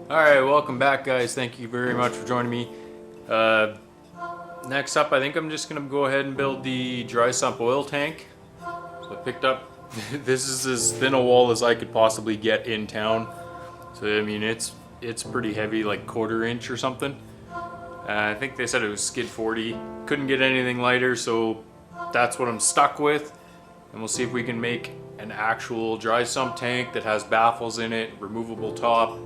Alright, welcome back guys. Thank you very much for joining me. Next up, I think I'm just going to go ahead and build the dry sump oil tank. So I picked up, this is as thin a wall as I could possibly get in town. So I mean it's pretty heavy, like 1/4 inch or something. I think they said it was skid 40. Couldn't get anything lighter, so that's what I'm stuck with. And we'll see if we can make an actual dry sump tank that has baffles in it, removable top.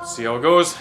See how it goes.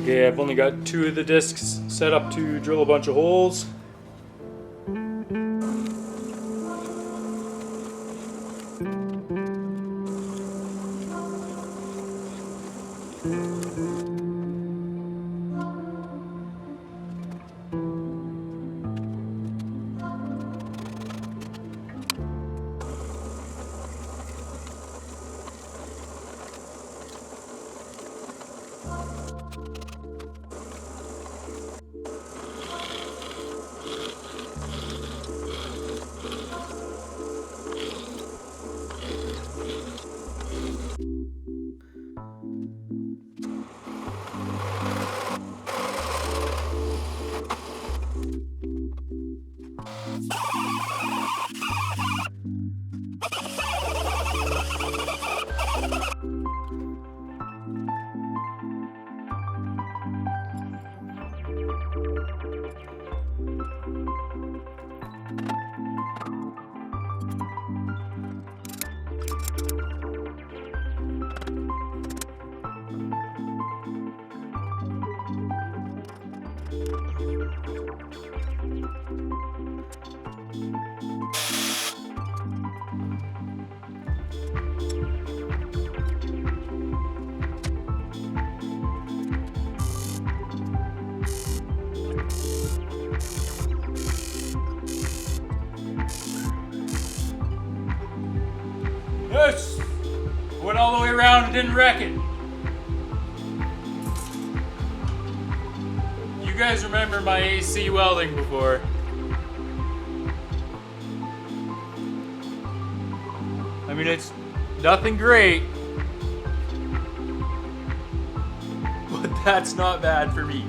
Okay, I've only got 2 of the discs set up to drill a bunch of holes. Yes! Went all the way around and didn't wreck it. You guys remember my AC welding before. I mean, it's nothing great, but that's not bad for me.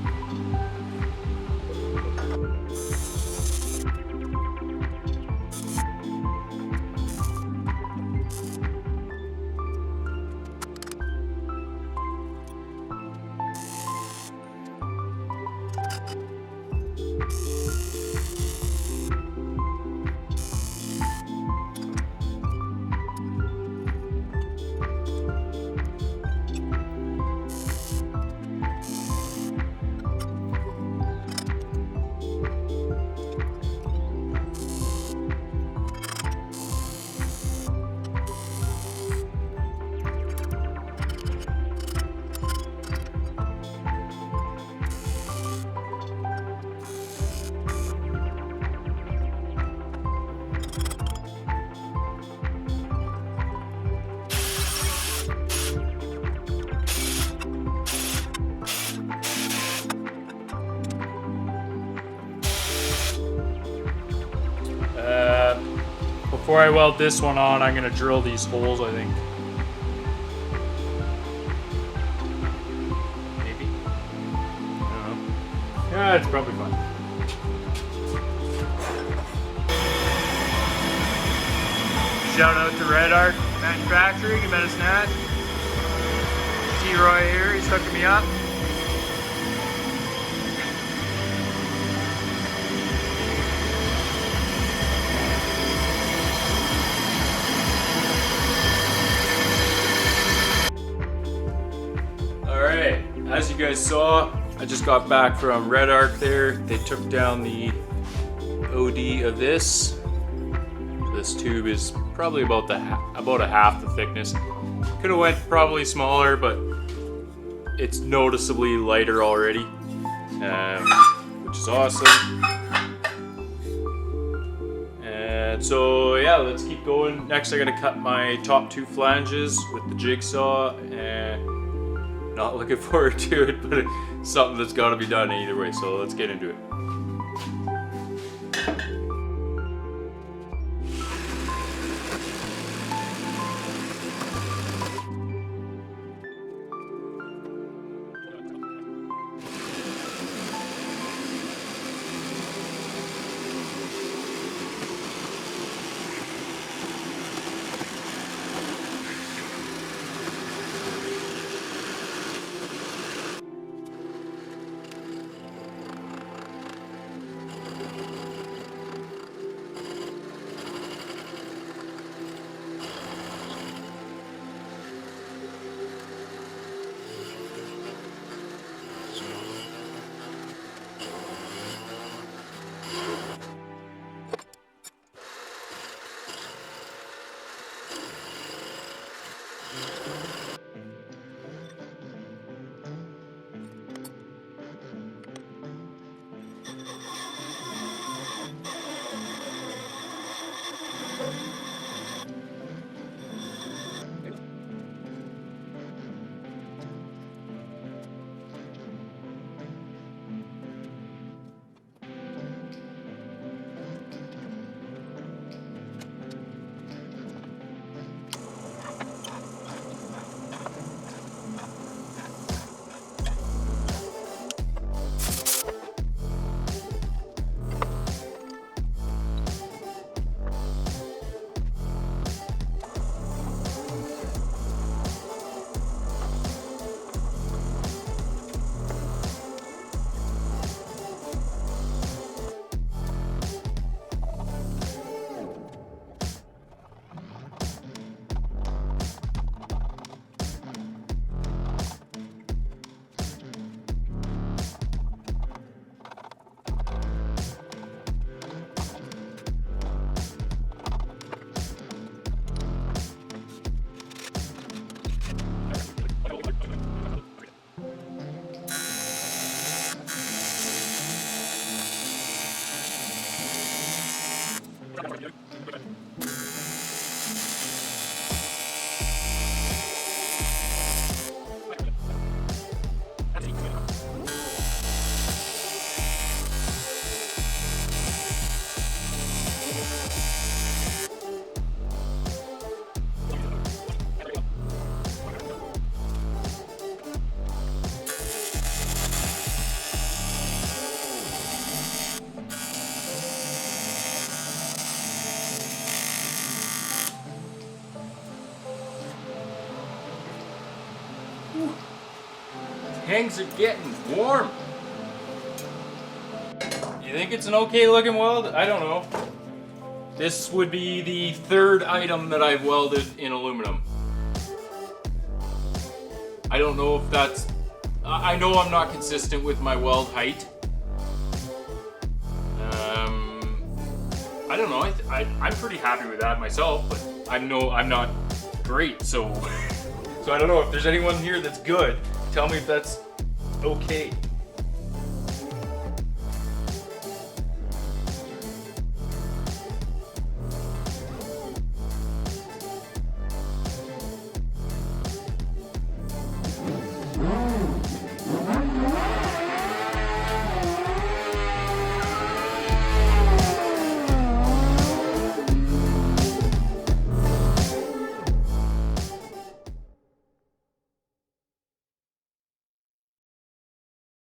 before I weld this one on, I'm gonna drill these holes, I think. Maybe? I don't know. Yeah, it's probably fine. Shout out to Red Arc Manufacturing in Medicine. T-Roy here, he's hooking me up. Alright, as you guys saw, I just got back from Red Arc there. They took down the OD of this. This tube is probably about a half the thickness. Could have went probably smaller, but it's noticeably lighter already, which is awesome. And so yeah, let's keep going. Next I gotta cut my top 2 flanges with the jigsaw, and not looking forward to it, but it's something that's gotta be done either way, so let's get into it. Hangs are getting warm. You think it's an okay looking weld? I don't know. This would be the 3rd item that I've welded in aluminum. I don't know if that's... I know I'm not consistent with my weld height. I don't know. I'm pretty happy with that myself, but I'm not great, so so I don't know if there's anyone here that's good. Tell me if that's okay.